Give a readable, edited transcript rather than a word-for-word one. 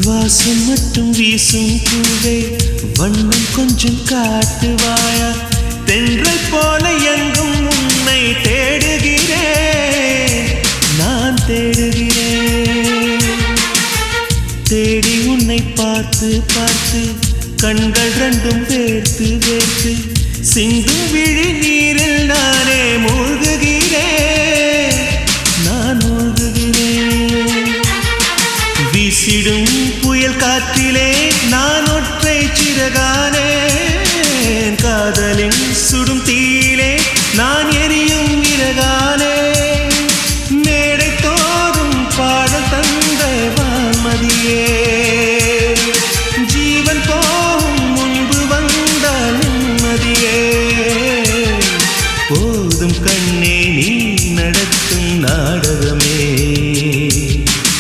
வாசம் மட்டும் வீசும் பூவே வண்ணம் கொஞ்சம் காட்டுவாயா தென்றல் போல எங்கும் உன்னை தேடுகிறேன் நான் தேடுகிறேன் தேடி உன்னை பார்த்து பார்த்து கண்கள் ரெண்டும் வேர்த்து வேர்த்து சிந்தும் விழி நீரில் நானே மூழ்குகிறேன் நான் மூழ்குகிறேன் வீசிடும்